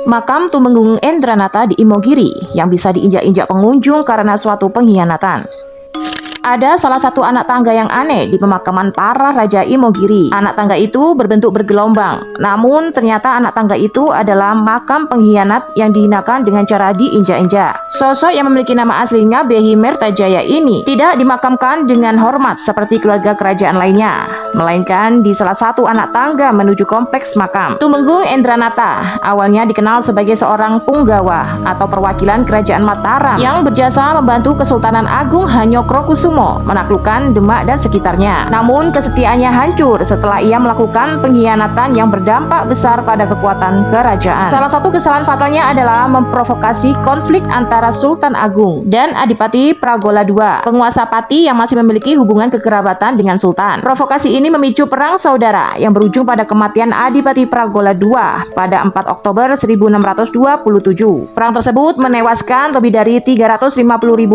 Makam Tumenggung Endranata di Imogiri yang bisa diinjak-injak pengunjung karena suatu pengkhianatan. Ada salah satu anak tangga yang aneh di pemakaman para Raja Imogiri. Anak tangga itu berbentuk bergelombang, namun ternyata anak tangga itu adalah makam pengkhianat yang dihinakan dengan cara diinjak-injak. Sosok yang memiliki nama aslinya Behimertajaya ini tidak dimakamkan dengan hormat seperti keluarga kerajaan lainnya, melainkan di salah satu anak tangga menuju kompleks makam. Tumenggung Endranata awalnya dikenal sebagai seorang punggawa atau perwakilan kerajaan Mataram yang berjasa membantu Kesultanan Agung Hanyokrokusumo menaklukkan Demak dan sekitarnya. Namun kesetiaannya hancur setelah ia melakukan pengkhianatan yang berdampak besar pada kekuatan kerajaan. Salah satu kesalahan fatalnya adalah memprovokasi konflik antara Sultan Agung dan Adipati Pragola II, penguasa Pati yang masih memiliki hubungan kekerabatan dengan Sultan. Provokasi ini memicu perang saudara yang berujung pada kematian Adipati Pragola II pada 4 Oktober 1627. Perang tersebut menewaskan lebih dari 350.000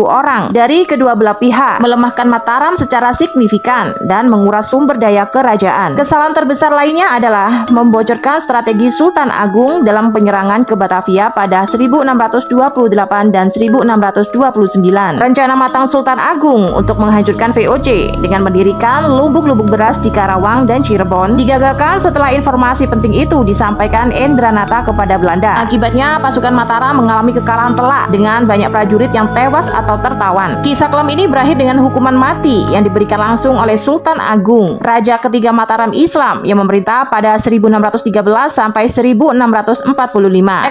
orang dari kedua belah pihak, melemahkan Mataram secara signifikan dan menguras sumber daya kerajaan. Kesalahan terbesar lainnya adalah membocorkan strategi Sultan Agung dalam penyerangan ke Batavia pada 1628 dan 1629. Rencana matang Sultan Agung untuk menghancurkan VOC dengan mendirikan lubuk-lubuk beras di Karawang dan Cirebon digagalkan setelah informasi penting itu disampaikan Endranata kepada Belanda. Akibatnya pasukan Mataram mengalami kekalahan telak dengan banyak prajurit yang tewas atau tertawan. Kisah kelam ini berakhir dengan hukuman mati yang diberikan langsung oleh Sultan Agung, Raja ketiga Mataram Islam yang memerintah pada 1613 sampai 1645.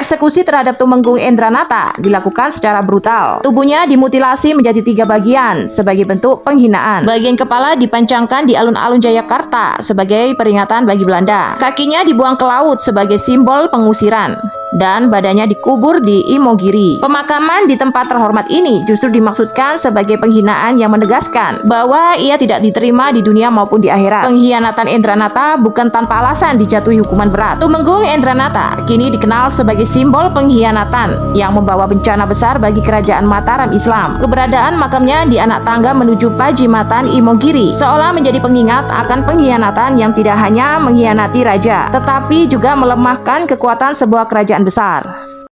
Eksekusi terhadap Tumenggung Endranata dilakukan secara brutal. Tubuhnya dimutilasi menjadi 3 bagian sebagai bentuk penghinaan. Bagian kepala dipancangkan di alun-alun Jayakarta sebagai peringatan bagi Belanda. Kakinya dibuang ke laut sebagai simbol pengusiran, dan badannya dikubur di Imogiri. Pemakaman di tempat terhormat ini justru dimaksudkan sebagai penghinaan yang menegaskan bahwa ia tidak diterima di dunia maupun di akhirat. Pengkhianatan Endranata bukan tanpa alasan dijatuhi hukuman berat. Tumenggung Endranata kini dikenal sebagai simbol pengkhianatan yang membawa bencana besar bagi kerajaan Mataram Islam. Keberadaan makamnya di anak tangga menuju Pajimatan Imogiri seolah menjadi pengingat akan pengkhianatan yang tidak hanya mengkhianati raja, tetapi juga melemahkan kekuatan sebuah kerajaan besar.